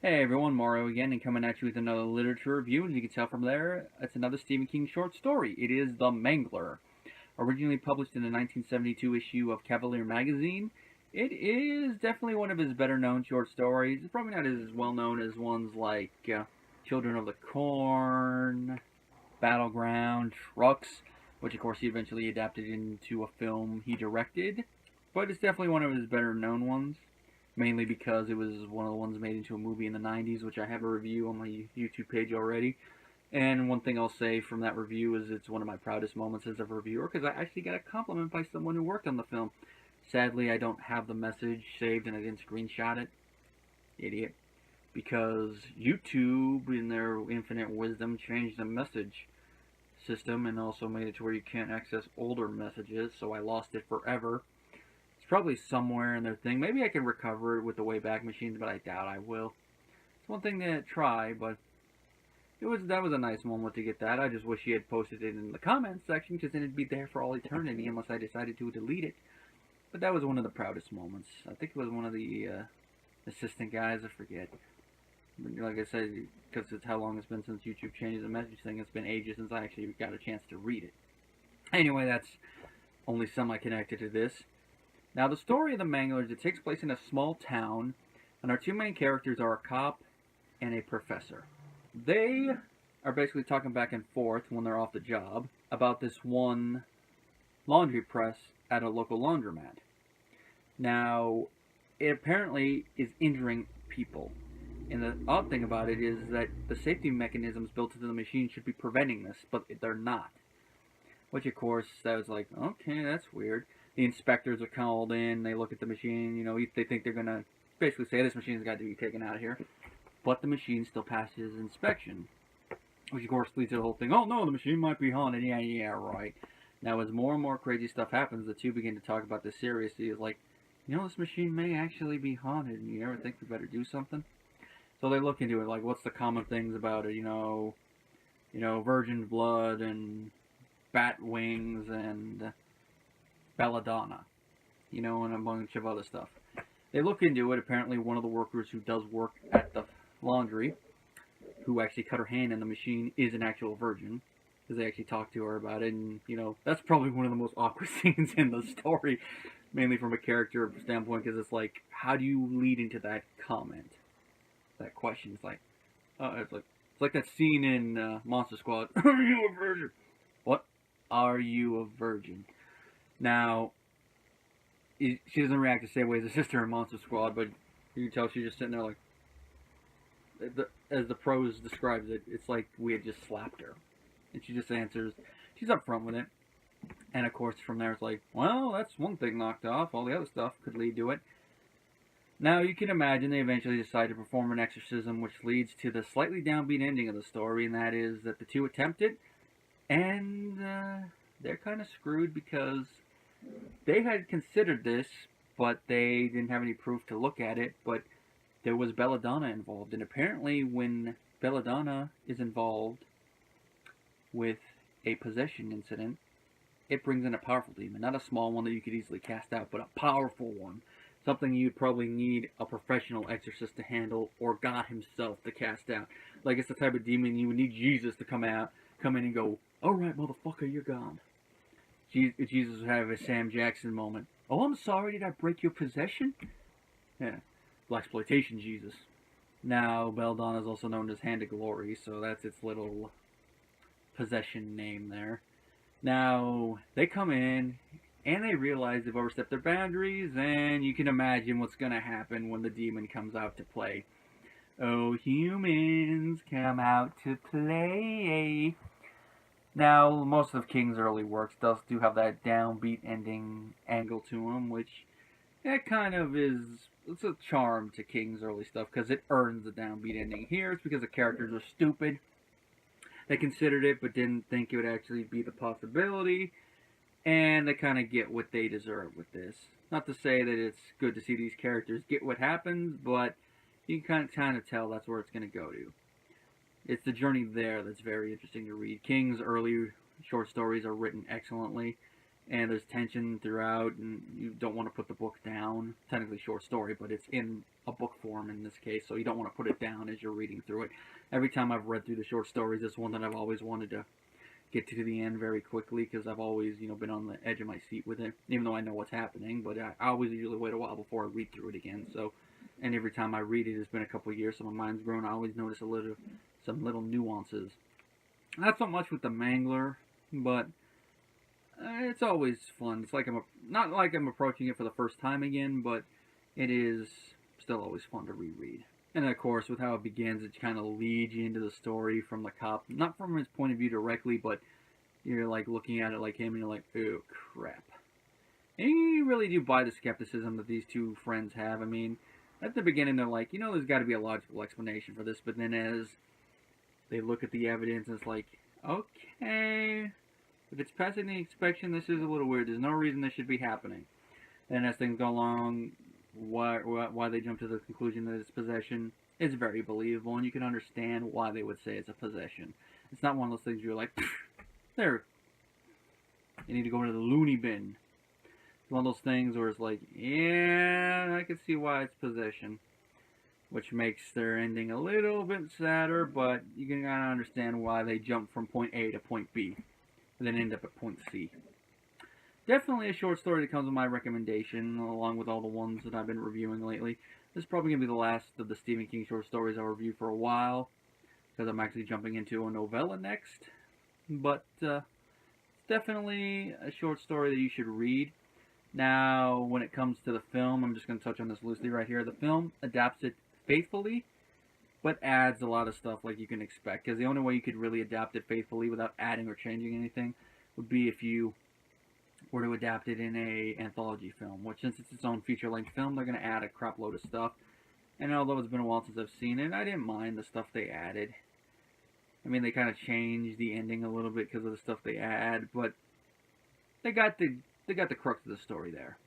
Hey everyone, Mario again, and coming at you with another literature review. As you can tell from there, it's another Stephen King short story. It is The Mangler. Originally published in the 1972 issue of Cavalier magazine, it is definitely one of his better known short stories. It's probably not as well known as ones like Children of the Corn, Battleground, Trucks, which of course he eventually adapted into a film he directed. But it's definitely one of his better known ones, mainly because it was one of the ones made into a movie in the 90s, which I have a review on my YouTube page already. And one thing I'll say from that review is it's one of my proudest moments as a reviewer, because I actually got a compliment by someone who worked on the film. Sadly, I don't have the message saved and I didn't screenshot it. Idiot. Because YouTube, in their infinite wisdom, changed the message system and also made it to where you can't access older messages, so I lost it forever. It's probably somewhere in their thing. Maybe I can recover it with the Wayback Machines, but I doubt I will. It's one thing to try, but that was a nice moment to get that. I just wish he had posted it in the comments section, because then it'd be there for all eternity unless I decided to delete it. But that was one of the proudest moments. I think it was one of the assistant guys, I forget. Like I said, because it's how long it's been since YouTube changed the message thing, it's been ages since I actually got a chance to read it. Anyway, that's only semi-connected to this. Now, the story of the Manglers, it takes place in a small town, and our two main characters are a cop and a professor. They are basically talking back and forth when they're off the job about this one laundry press at a local laundromat. Now, it apparently is injuring people. And the odd thing about it is that the safety mechanisms built into the machine should be preventing this, but they're not. Which, of course, I was like, okay, that's weird. The inspectors are called in, they look at the machine, they think they're going to basically say this machine's got to be taken out of here. But the machine still passes inspection. Which, of course, leads to the whole thing, oh no, the machine might be haunted, yeah, right. Now, as more and more crazy stuff happens, the two begin to talk about this seriously. It's like, this machine may actually be haunted, and you ever think we better do something? So they look into it, like, what's the common things about it, virgin blood, and bat wings, and belladonna, and a bunch of other stuff. They look into it. Apparently one of the workers who does work at the laundry, who actually cut her hand in the machine, is an actual virgin, because they actually talk to her about it, and, that's probably one of the most awkward scenes in the story, mainly from a character standpoint, because it's like, how do you lead into that comment? That question. It's like that scene in Monster Squad. Are you a virgin? What? Are you a virgin? Now, she doesn't react the same way as her sister in Monster Squad, but you can tell she's just sitting there like, as the prose describes it, it's like we had just slapped her. And she just answers, she's up front with it. And of course from there it's like, well, that's one thing knocked off, all the other stuff could lead to it. Now, you can imagine they eventually decide to perform an exorcism, which leads to the slightly downbeat ending of the story, and that is that the two attempt it, and they're kind of screwed because they had considered this, but they didn't have any proof to look at it, but there was belladonna involved, and apparently when belladonna is involved with a possession incident, it brings in a powerful demon, not a small one that you could easily cast out, but a powerful one. Something you'd probably need a professional exorcist to handle, or God himself to cast out. Like, it's the type of demon you would need Jesus to come in and go, alright, motherfucker, you're gone. Jesus would have a Sam Jackson moment. Oh, I'm sorry, did I break your possession? Yeah, blaxploitation Jesus. Now, belladonna is also known as Hand of Glory, so that's its little possession name there. Now, they come in, and they realize they've overstepped their boundaries, and you can imagine what's going to happen when the demon comes out to play. Oh, humans, come out to play. Now, most of King's early works do have that downbeat ending angle to them, which kind of is, it's a charm to King's early stuff, because it earns the downbeat ending. Here, it's because the characters are stupid. They considered it, but didn't think it would actually be the possibility. And they kind of get what they deserve with this. Not to say that it's good to see these characters get what happens, but you can kind of tell that's where it's going to go to. It's the journey there that's very interesting to read. King's early short stories are written excellently. and there's tension throughout, and you don't want to put the book down. Technically short story, but it's in a book form in this case, so you don't want to put it down as you're reading through it. Every time I've read through the short stories, it's one that I've always wanted to get to the end very quickly, because I've always, been on the edge of my seat with it, even though I know what's happening, but I always usually wait a while before I read through it again, so, and every time I read it, it's been a couple of years, so my mind's grown. I always notice some little nuances. Not so much with the Mangler, but it's always fun. It's like not like I'm approaching it for the first time again, but it is still always fun to reread. And of course, with how it begins, it kind of leads you into the story from the cop, not from his point of view directly, but you're like looking at it like him, and you're like, oh crap. And you really do buy the skepticism that these two friends have. I mean, at the beginning, they're like, there's got to be a logical explanation for this, but then as they look at the evidence, it's like, okay, if it's passing the inspection, this is a little weird. There's no reason this should be happening. And as things go along, why they jump to the conclusion that it's possession is very believable, and you can understand why they would say it's a possession. It's not one of those things where you're like, there, you need to go into the loony bin. It's one of those things where it's like, yeah, I can see why it's possession, which makes their ending a little bit sadder, but you can kind of understand why they jump from point A to point B, and then end up at point C. Definitely a short story that comes with my recommendation, along with all the ones that I've been reviewing lately. This is probably going to be the last of the Stephen King short stories I'll review for a while, because I'm actually jumping into a novella next. But it's definitely a short story that you should read. Now, when it comes to the film, I'm just going to touch on this loosely right here. The film adapts it faithfully, but adds a lot of stuff like you can expect, because the only way you could really adapt it faithfully without adding or changing anything would be if you were to adapt it in a anthology film, which since it's its own feature-length film, they're going to add a crap load of stuff. And although it's been a while since I've seen it, I didn't mind the stuff they added. I mean, they kind of changed the ending a little bit because of the stuff they add, but they got the crux of the story there.